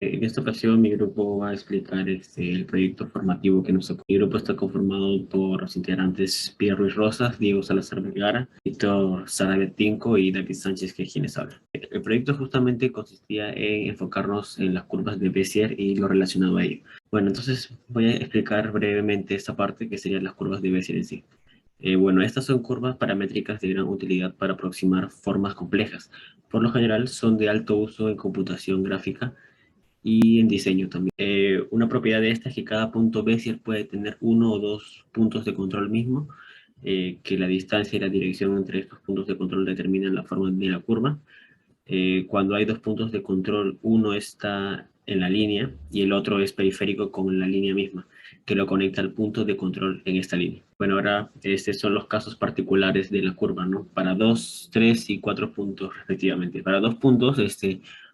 En esta ocasión mi grupo va a explicar el proyecto formativo que nos tocó. Mi grupo está conformado por los integrantes Pierre Ruiz Rosas, Diego Salazar Vergara, Víctor Sarabia Tinco y David Sánchez, que es quienes hablan. El proyecto justamente consistía en enfocarnos en las curvas de Bézier y lo relacionado a ello. Bueno, entonces voy a explicar brevemente esta parte que serían las curvas de Bézier en sí. Bueno, estas son curvas paramétricas de gran utilidad para aproximar formas complejas. Por lo general son de alto uso en computación gráfica y en diseño también. Una propiedad de esta es que cada punto Bézier puede tener uno o dos puntos de control mismo, que la distancia y la dirección entre estos puntos de control determinan la forma de la curva. Cuando hay dos puntos de control, uno está en la línea y el otro es periférico con la línea misma, que lo conecta al punto de control en esta línea. Bueno, ahora estos son los casos particulares de la curva, ¿no? Para 2, 3 y 4 puntos respectivamente. Para 2 puntos,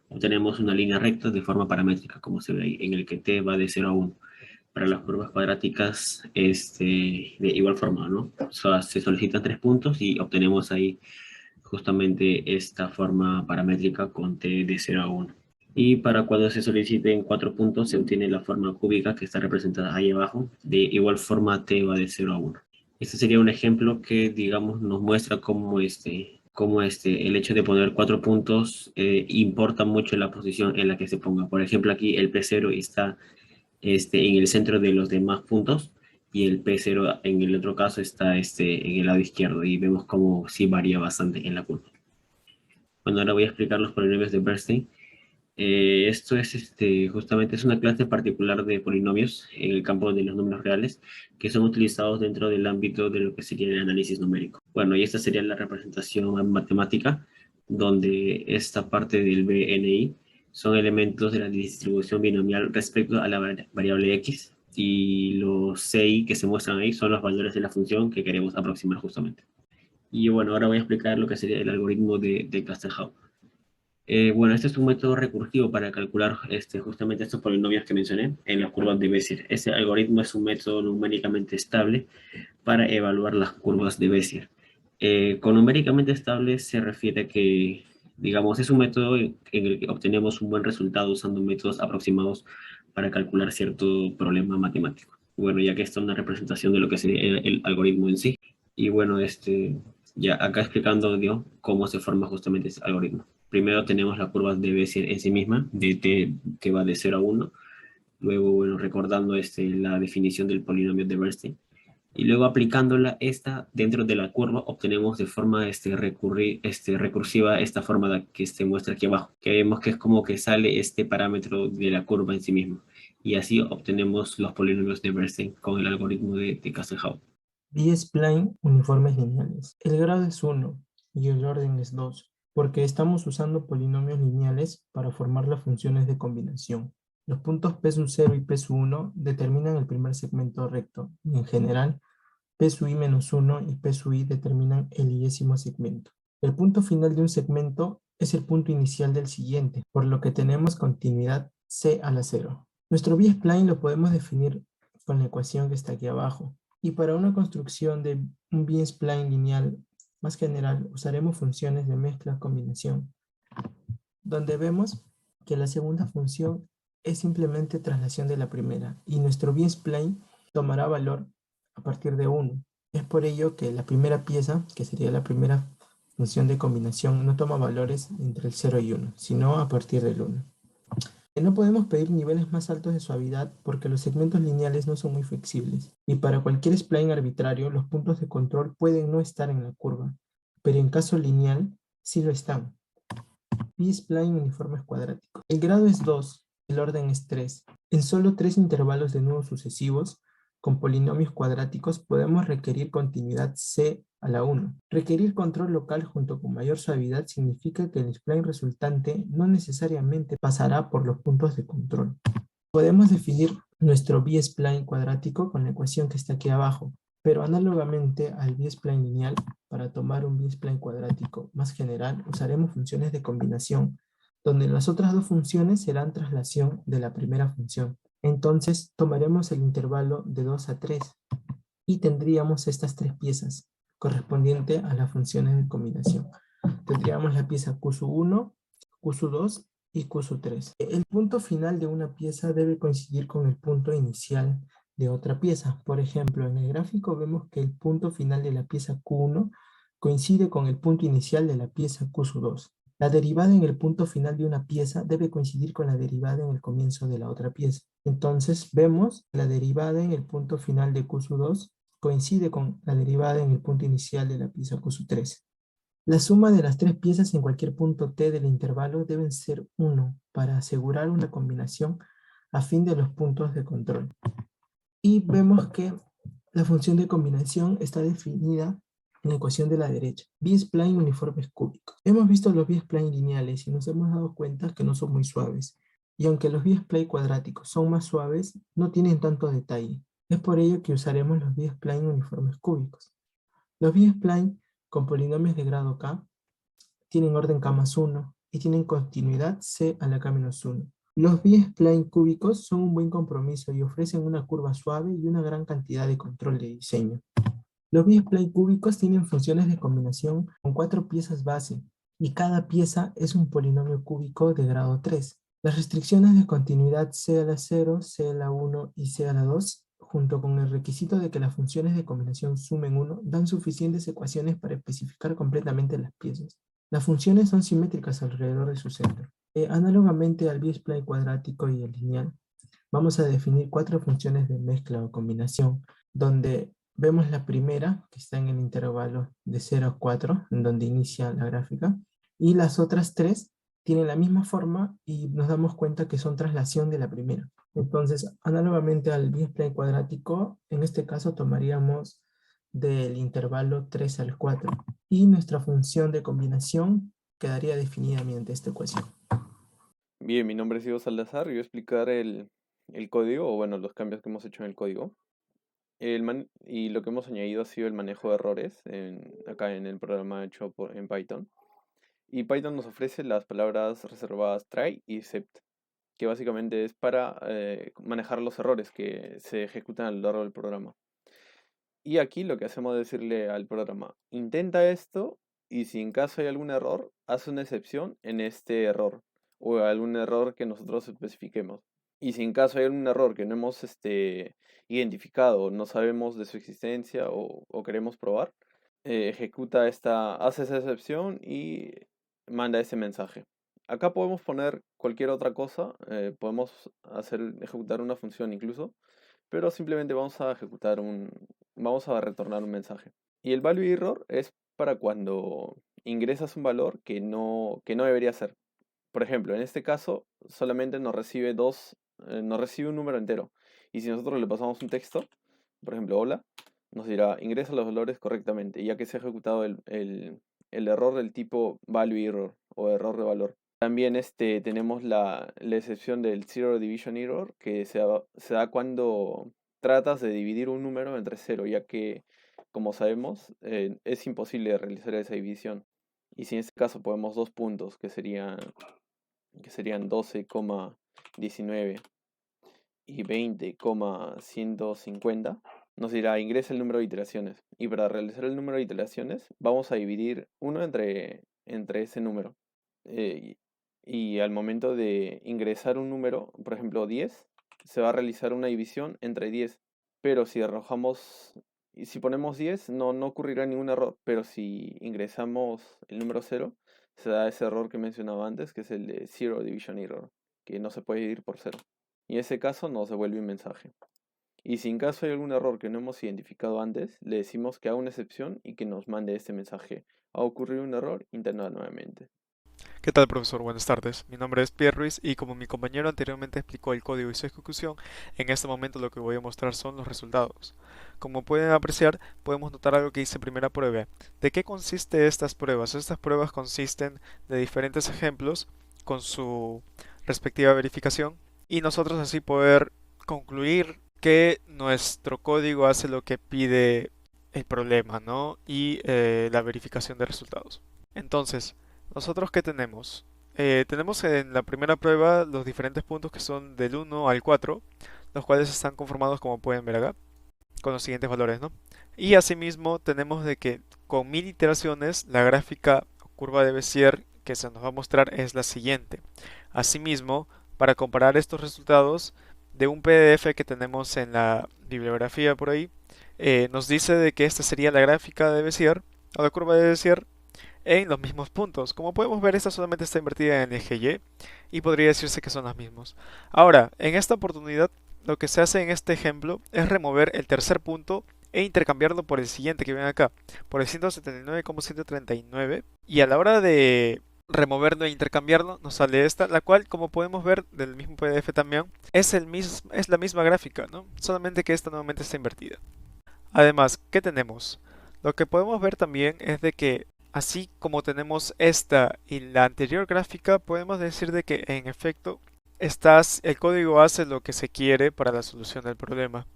obtenemos una línea recta de forma paramétrica, como se ve ahí, en el que t va de 0 a 1. Para las curvas cuadráticas, de igual forma, ¿no? O sea, se solicitan 3 puntos y obtenemos ahí justamente esta forma paramétrica con t de 0 a 1. Y para cuando se soliciten 4 puntos, se obtiene la forma cúbica que está representada ahí abajo. De igual forma, t va de 0 a 1. Este sería un ejemplo que, digamos, nos muestra cómo el hecho de poner 4 puntos importa mucho la posición en la que se ponga. Por ejemplo, aquí el P0 está en el centro de los demás puntos y el P0 en el otro caso está en el lado izquierdo y vemos cómo sí varía bastante en la curva. Bueno, ahora voy a explicar los polinomios de Bernstein. Esto es justamente es una clase particular de polinomios en el campo de los números reales que son utilizados dentro del ámbito de lo que sería el análisis numérico. Bueno, y esta sería la representación matemática donde esta parte del BNI son elementos de la distribución binomial respecto a la variable x y los CI que se muestran ahí son los valores de la función que queremos aproximar justamente. Y bueno, ahora voy a explicar lo que sería el algoritmo de Castellano. Bueno, este es un método recursivo para calcular justamente estos polinomios que mencioné en las curvas de Bézier. Este algoritmo es un método numéricamente estable para evaluar las curvas de Bézier. Con numéricamente estable se refiere a que, digamos, es un método en el que obtenemos un buen resultado usando métodos aproximados para calcular cierto problema matemático. Bueno, ya que esta es una representación de lo que sería el algoritmo en sí. Y bueno, ya acá explicando yo cómo se forma justamente ese algoritmo. Primero tenemos la curva de Bézier en sí misma, de t que va de 0 a 1. Luego, bueno, recordando la definición del polinomio de Bernstein. Y luego aplicándola esta dentro de la curva, obtenemos de forma recursiva esta forma que se muestra aquí abajo. Que vemos que es como que sale este parámetro de la curva en sí mismo. Y así obtenemos los polinomios de Bernstein con el algoritmo de Castellano. B-spline uniformes lineales. El grado es 1 y el orden es 2, porque estamos usando polinomios lineales para formar las funciones de combinación. Los puntos P sub 0 y P sub 1 determinan el primer segmento recto, y en general, P sub i menos 1 y P sub i determinan el i-º segmento. El punto final de un segmento es el punto inicial del siguiente, por lo que tenemos continuidad C a la 0. Nuestro B-spline lo podemos definir con la ecuación que está aquí abajo. Y para una construcción de un B-spline lineal más general, usaremos funciones de mezcla-combinación, donde vemos que la segunda función es simplemente traslación de la primera, y nuestro B-spline tomará valor a partir de 1. Es por ello que la primera pieza, que sería la primera función de combinación, no toma valores entre el 0 y 1, sino a partir del 1. No podemos pedir niveles más altos de suavidad porque los segmentos lineales no son muy flexibles, y para cualquier spline arbitrario los puntos de control pueden no estar en la curva, pero en caso lineal sí lo están. B-spline uniformes cuadráticos. El grado es 2, el orden es 3. En solo 3 intervalos de nudos sucesivos, con polinomios cuadráticos, podemos requerir continuidad C a la 1. Requerir control local junto con mayor suavidad significa que el spline resultante no necesariamente pasará por los puntos de control. Podemos definir nuestro B-spline cuadrático con la ecuación que está aquí abajo, pero análogamente al B-spline lineal, para tomar un B-spline cuadrático más general, usaremos funciones de combinación, donde las otras dos funciones serán traslación de la primera función. Entonces, tomaremos el intervalo de 2 a 3 y tendríamos estas tres piezas correspondientes a las funciones de combinación. Tendríamos la pieza Q sub 1, Q sub 2 y Q sub 3. El punto final de una pieza debe coincidir con el punto inicial de otra pieza. Por ejemplo, en el gráfico vemos que el punto final de la pieza Q1 coincide con el punto inicial de la pieza Q sub 2. La derivada en el punto final de una pieza debe coincidir con la derivada en el comienzo de la otra pieza. Entonces vemos la derivada en el punto final de Q sub 2 coincide con la derivada en el punto inicial de la pieza Q sub 3. La suma de las tres piezas en cualquier punto t del intervalo deben ser 1 para asegurar una combinación a fin de los puntos de control. Y vemos que la función de combinación está definida en la ecuación de la derecha. B-spline uniformes cúbicos. Hemos visto los B-spline lineales y nos hemos dado cuenta que no son muy suaves. Y aunque los B-spline cuadráticos son más suaves, no tienen tanto detalle. Es por ello que usaremos los B-spline uniformes cúbicos. Los B-spline con polinomios de grado k tienen orden k más 1 y tienen continuidad c a la k menos 1. Los B-spline cúbicos son un buen compromiso y ofrecen una curva suave y una gran cantidad de control de diseño. Los B-spline cúbicos tienen funciones de combinación con 4 piezas base y cada pieza es un polinomio cúbico de grado 3. Las restricciones de continuidad c a la 0, c a la 1 y c a la 2, junto con el requisito de que las funciones de combinación sumen 1, dan suficientes ecuaciones para especificar completamente las piezas. Las funciones son simétricas alrededor de su centro. Análogamente al B-spline cuadrático y el lineal, vamos a definir 4 funciones de mezcla o combinación, donde vemos la primera, que está en el intervalo de 0 a 4, en donde inicia la gráfica, y las otras 3 tienen la misma forma y nos damos cuenta que son traslación de la primera. Entonces, análogamente al B-spline cuadrático, en este caso tomaríamos del intervalo 3 al 4, y nuestra función de combinación quedaría definida mediante esta ecuación. Bien, mi nombre es Diego Salazar y voy a explicar el código, o bueno, los cambios que hemos hecho en el código. Y lo que hemos añadido ha sido el manejo de errores acá en el programa hecho en Python. Y Python nos ofrece las palabras reservadas try y except, que básicamente es para manejar los errores que se ejecutan a lo largo del programa. Y aquí lo que hacemos es decirle al programa, intenta esto y si en caso hay algún error, haz una excepción en este error o algún error que nosotros especifiquemos. Y si en caso hay algún error que no hemos identificado, no sabemos de su existencia o queremos probar, hace esa excepción y manda ese mensaje. Acá podemos poner cualquier otra cosa, podemos ejecutar una función incluso, pero simplemente vamos a retornar un mensaje. Y el value error es para cuando ingresas un valor que no debería ser. Por ejemplo, en este caso solamente nos recibe un número entero. Y si nosotros le pasamos un texto, por ejemplo, hola, nos dirá ingresa los valores correctamente, ya que se ha ejecutado el error del tipo value error o error de valor. También tenemos la excepción del zero division error, que se da cuando tratas de dividir un número entre cero, ya que, como sabemos, es imposible realizar esa división. Y si en este caso ponemos 2 puntos, que serían 12,19 y 20,150, nos dirá ingresa el número de iteraciones. Y para realizar el número de iteraciones, vamos a dividir uno entre ese número. Y al momento de ingresar un número, por ejemplo 10, se va a realizar una división entre 10. Pero si si ponemos 10, no ocurrirá ningún error. Pero si ingresamos el número 0, se da ese error que mencionaba antes, que es el de Zero Division Error, que no se puede dividir por 0. Y en ese caso nos devuelve un mensaje. Y si en caso hay algún error que no hemos identificado antes, le decimos que haga una excepción y que nos mande este mensaje. Ha ocurrido un error, intenta nuevamente. ¿Qué tal, profesor? Buenas tardes. Mi nombre es Pierre Ruiz y como mi compañero anteriormente explicó el código y su ejecución, en este momento lo que voy a mostrar son los resultados. Como pueden apreciar, podemos notar algo que dice primera prueba. ¿De qué consiste estas pruebas? Estas pruebas consisten de diferentes ejemplos con su respectiva verificación y nosotros así poder concluir que nuestro código hace lo que pide el problema, ¿no? Y la verificación de resultados. Entonces, ¿nosotros qué tenemos? Tenemos en la primera prueba los diferentes puntos que son del 1 al 4, los cuales están conformados como pueden ver acá, con los siguientes valores, ¿no? Y asimismo tenemos de que con 1000 iteraciones la gráfica o curva de Bézier que se nos va a mostrar es la siguiente. Asimismo, para comparar estos resultados de un PDF que tenemos en la bibliografía por ahí, nos dice de que esta sería la gráfica de Bézier, o la curva de Bézier, en los mismos puntos. Como podemos ver, esta solamente está invertida en el eje Y y podría decirse que son los mismos. Ahora, en esta oportunidad, lo que se hace en este ejemplo es remover el tercer punto e intercambiarlo por el siguiente que ven acá, por el 179,139, y a la hora de removerlo e intercambiarlo nos sale esta, la cual, como podemos ver del mismo PDF también, es la misma gráfica, ¿no? Solamente que esta nuevamente está invertida. Además, ¿qué tenemos? Lo que podemos ver también es de que así como tenemos esta y la anterior gráfica, podemos decir de que en efecto el código hace lo que se quiere para la solución del problema.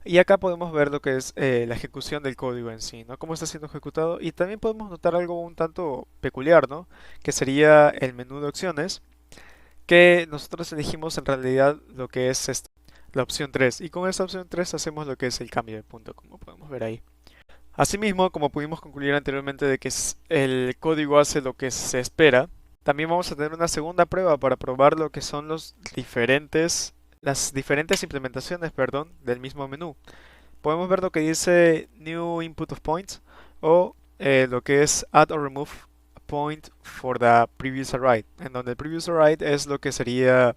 Y acá podemos ver lo que es la ejecución del código en sí, ¿no? Cómo está siendo ejecutado. Y también podemos notar algo un tanto peculiar, ¿no? Que sería el menú de opciones, que nosotros elegimos en realidad lo que es la opción 3. Y con esa opción 3 hacemos lo que es el cambio de punto, como podemos ver ahí. Asimismo, como pudimos concluir anteriormente de que el código hace lo que se espera, también vamos a tener una segunda prueba para probar lo que son las diferentes implementaciones, del mismo menú. Podemos ver lo que dice New Input of Points o lo que es Add or Remove a Point for the Previous Array, en donde el Previous Array es lo que sería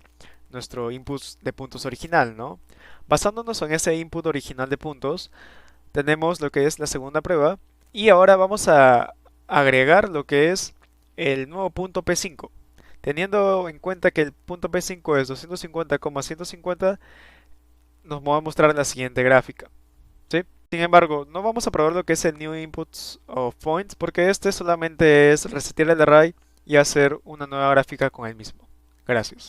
nuestro input de puntos original, ¿no? Basándonos en ese input original de puntos, tenemos lo que es la segunda prueba y ahora vamos a agregar lo que es el nuevo punto P5. Teniendo en cuenta que el punto P5 es 250,150, nos va a mostrar la siguiente gráfica, ¿sí? Sin embargo, no vamos a probar lo que es el New Inputs of Points porque este solamente es resetear el array y hacer una nueva gráfica con el mismo. Gracias.